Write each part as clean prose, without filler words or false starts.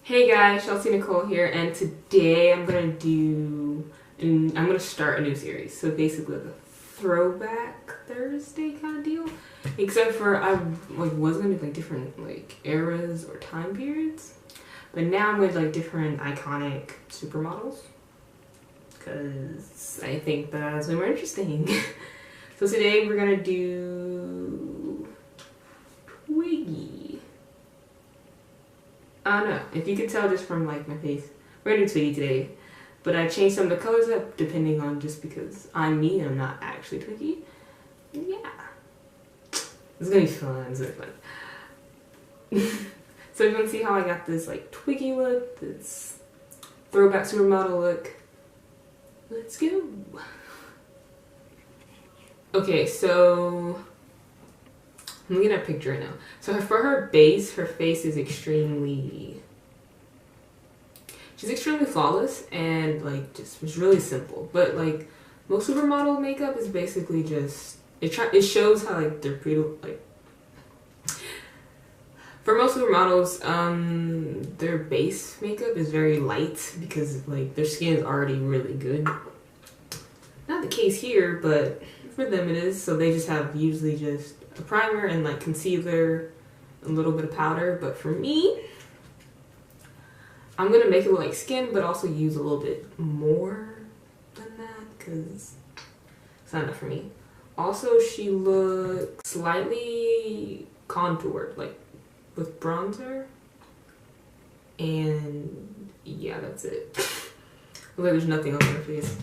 Hey guys, Chelsea Nicole here, and today I'm gonna start a new series. So basically like a throwback Thursday kind of deal. Except for I was gonna do like different like eras or time periods. But now I'm with like different iconic supermodels. Cause I think that's way more interesting. So today we're gonna do Twiggy. I don't know, if you could tell just from like my face, we're gonna do Twiggy today, but I changed some of the colors up depending on just because I'm me and I'm not actually Twiggy. Yeah, it's gonna be fun. It's gonna be fun. So you want to see how I got this like Twiggy look, this throwback supermodel look. Let's go. Okay, so I'm looking at a picture right now. So for her base, her face is extremely flawless and like just was really simple. But like most supermodel makeup is basically just it shows how like they're pretty like. For most supermodels, their base makeup is very light because like their skin is already really good. Not the case here, but for them it is. So they just have usually just a primer and like concealer, a little bit of powder. But for me, I'm gonna make it look like skin, but also use a little bit more than that because it's not enough for me. Also, she looks slightly contoured, like with bronzer, and yeah, that's it. Like there's nothing on her face.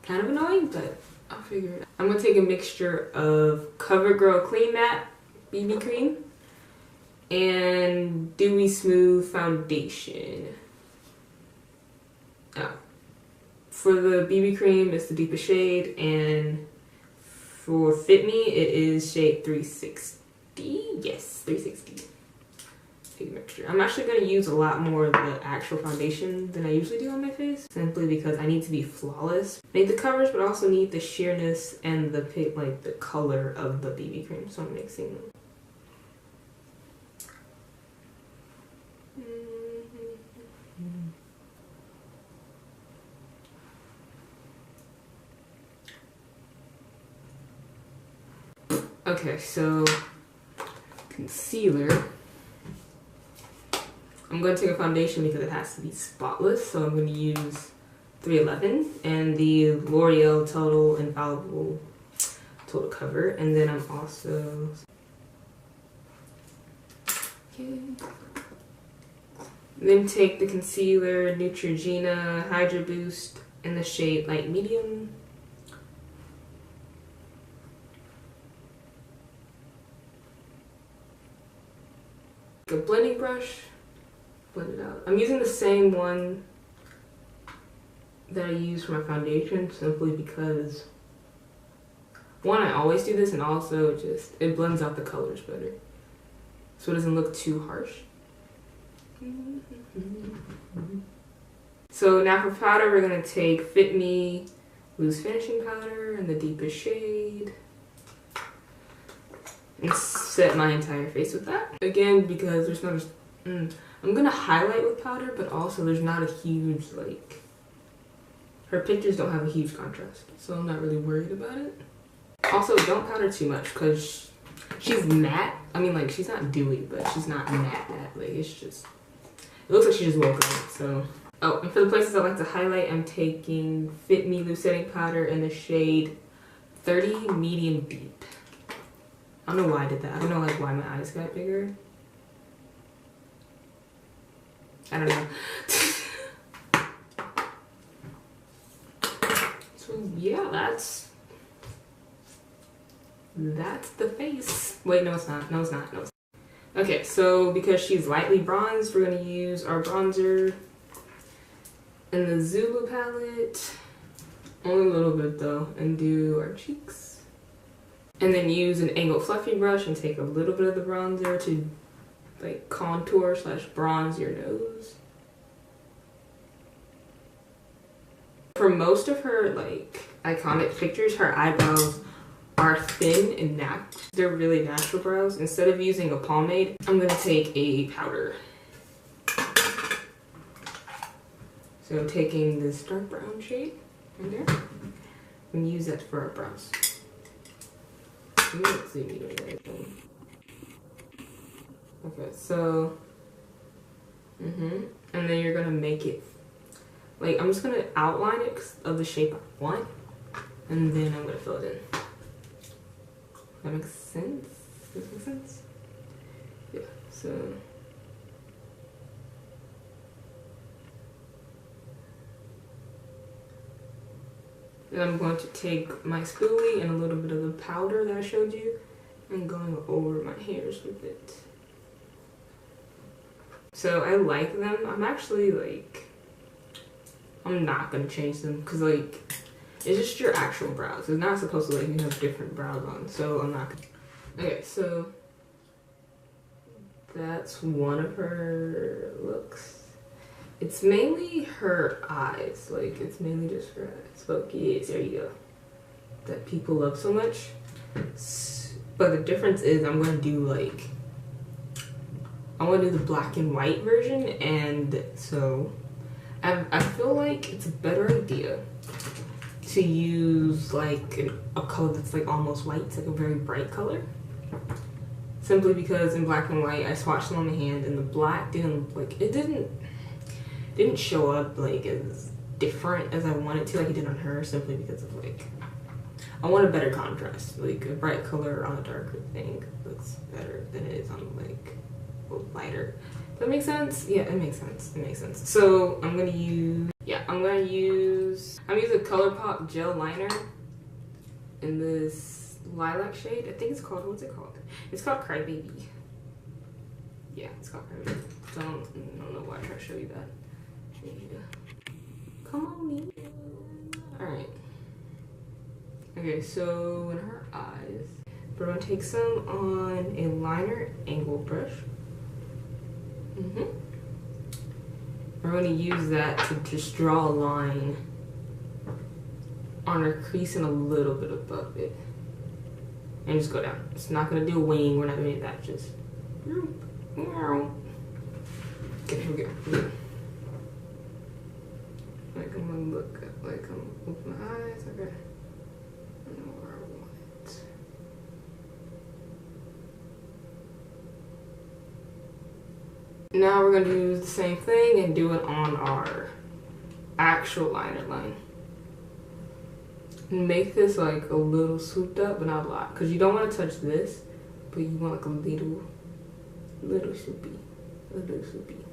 Kind of annoying, but I'll figure it out. I'm gonna take a mixture of CoverGirl Clean Matte BB cream and Dewy Smooth foundation. Oh, for the BB cream, it's the deepest shade, and for Fit Me, it is shade 360. Yes, 360. Mixture. I'm actually going to use a lot more of the actual foundation than I usually do on my face, simply because I need to be flawless. Make the coverage, but also need the sheerness and the like the color of the BB cream. So I'm mixing them. Okay, so concealer. I'm going to take a foundation because it has to be spotless, so I'm going to use 311 and the L'Oreal Total Infallible Total Cover, and then I'm also then take the concealer Neutrogena Hydra Boost in the shade Light Medium. A blending brush. Blend it out. I'm using the same one that I use for my foundation simply because one, I always do this, and also just it blends out the colors better so it doesn't look too harsh. So now for powder, we're going to take Fit Me Loose Finishing Powder in the deepest shade and set my entire face with that. Again, because there's no I'm gonna highlight with powder, but also there's not a huge, like, her pictures don't have a huge contrast, so I'm not really worried about it. Also, don't powder too much because she's matte. I mean, like, she's not dewy, but she's not matte. Like, it's just, it looks like she just woke up. So, oh, and for the places I like to highlight, I'm taking Fit Me Loose Setting Powder in the shade 30 Medium Deep. I don't know why I did that. I don't know, like, why my eyes got bigger. I don't know. So yeah, that's the face. Wait, no it's not. No it's not. No it's not. Okay, so because she's lightly bronzed, we're gonna use our bronzer in the Zulu palette. Only a little bit though, and do our cheeks. And then use an angled fluffy brush and take a little bit of the bronzer to like contour / bronze your nose. For most of her like iconic pictures, her eyebrows are thin and they're really natural brows. Instead of using a pomade, I'm gonna take a powder. So taking this dark brown shade in there and use that for our brows. Okay, so and then you're gonna make it like, I'm just gonna outline it of the shape I want, and then I'm gonna fill it in. That makes sense? Does that make sense? Yeah, so then I'm going to take my spoolie and a little bit of the powder that I showed you and going over my hairs with it. So I like them. I'm actually like, I'm not gonna change them because like, it's just your actual brows. It's not supposed to like you have different brows on, so I'm not gonna. Okay, so that's one of her looks. It's mainly her eyes, like it's mainly just her eyes. But yes, there you go. That people love so much. But the difference is I'm gonna do like, I want to do the black and white version, and so I feel like it's a better idea to use like a color that's like almost white. It's like a very bright color. Simply because in black and white, I swatched them on my hand, and the black didn't like, it didn't show up like as different as I wanted to, like it did on her, simply because of like, I want a better contrast. Like a bright color on a darker thing looks better than it is on like lighter. Does that make sense? Yeah, it makes sense. It makes sense. So I'm gonna use, I'm using ColourPop gel liner in this lilac shade. I think it's called, what's it called? It's called Crybaby. Yeah, it's called Crybaby. So I don't know why I try to show you that. Come on, me. Alright. Okay, so in her eyes, we're gonna take some on a liner angle brush. We're going to use that to just draw a line on her crease and a little bit above it. And just go down. It's not going to do a wing. We're not doing that. Just. Okay, here we go. Like, I'm going to look at, like, I'm open my eyes. Okay. I know where I want it. Now we're going to do the same thing and do it on our actual liner line. Make this like a little swooped up, but not a lot. Because you don't want to touch this, but you want like a little swoopy. A little swoopy.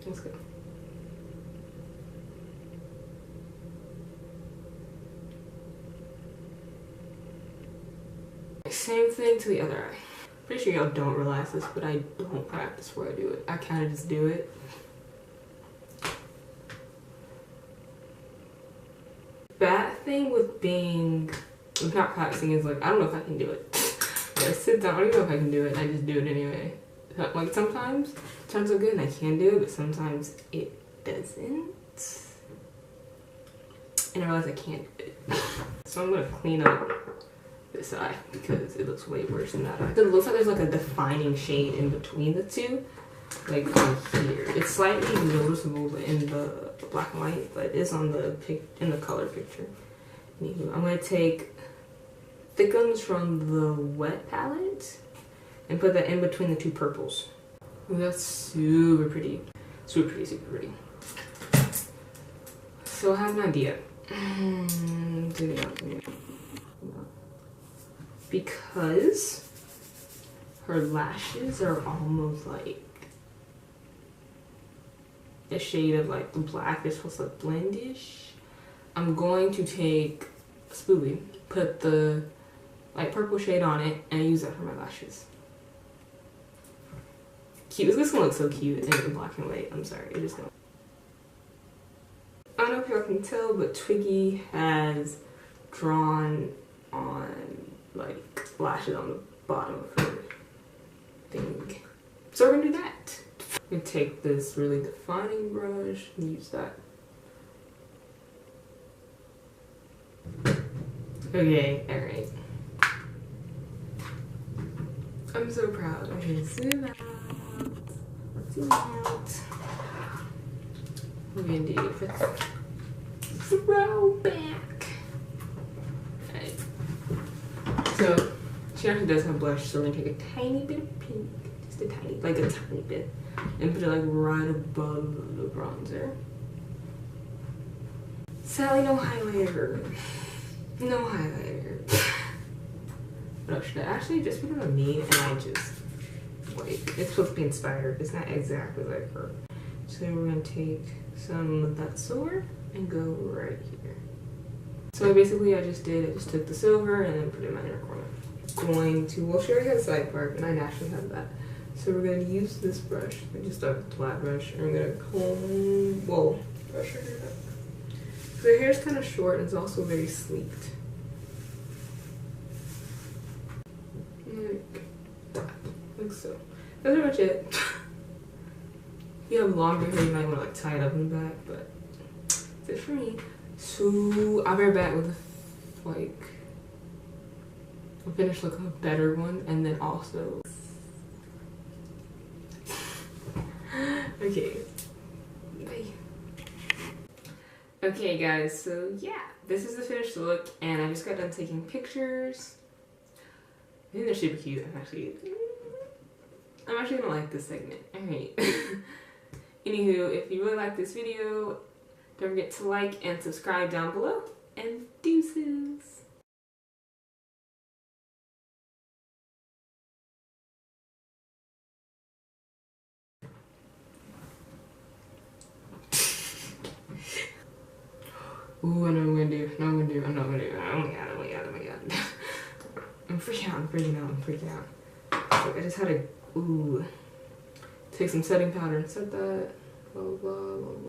Let's go. Same thing to the other eye. Pretty sure y'all don't realize this, but I don't practice before I do it. I kind of just do it. Bad thing with not practicing is like, I don't know if I can do it. I sit down, I don't even know if I can do it, and I just do it anyway. Like sometimes it turns out good and I can do it, but sometimes it doesn't. And I realize I can't do it. So I'm gonna clean up this eye because it looks way worse than that eye. It looks like there's like a defining shade in between the two, like right here. It's slightly noticeable in the black and white, but it's on the in the color picture. Anywho, I'm gonna take Thickums from the wet palette and put that in between the two purples. Ooh, that's super pretty, super pretty, super pretty. So I have an idea. Because her lashes are almost like a shade of like the black, they're supposed to look blendish. I'm going to take a spoolie, put the light purple shade on it, and use that for my lashes. Cute. This is gonna look so cute in the black and white. I'm sorry, it just gonna. I don't know if y'all can tell, but Twiggy has drawn on like lashes on the bottom of her thing. So we're gonna do that. I'm gonna take this really defining brush and use that. Okay, alright. I'm so proud. Okay, zoom out. Zoom out. We're gonna do throwback. Alright. So, she actually does have blush, so we're gonna take a tiny bit of pink. Just a tiny, like a tiny bit. And put it like right above the bronzer. Sally, no highlighter. No highlighter. What else should I actually just put it on me and I just like it's supposed to be inspired. It's not exactly like her. So we're gonna take some of that silver and go right here. So basically I just took the silver and then put it in my inner corner. Going to, well, she already has a side part and I naturally have that. So we're gonna use this brush. I just start with a flat brush and we're gonna comb, whoa, brush her hair up. So her hair's kind of short and it's also very sleeked. Like that, like so. That's pretty much it. If you have longer hair, you might want to like tie it up in the back, but that's it for me. So I'll be right back with like a finished look of a better one, and then also okay. Bye. Okay guys, so yeah, this is the finished look and I just got done taking pictures. I think they're super cute. I'm actually gonna like this segment. Alright. Anywho, if you really like this video, don't forget to like and subscribe down below, and deuces. Ooh, I know what I'm gonna do. Oh my god, oh my god, oh my god. I'm freaking out. So I just had to, take some setting powder and set that, blah, blah, blah, blah.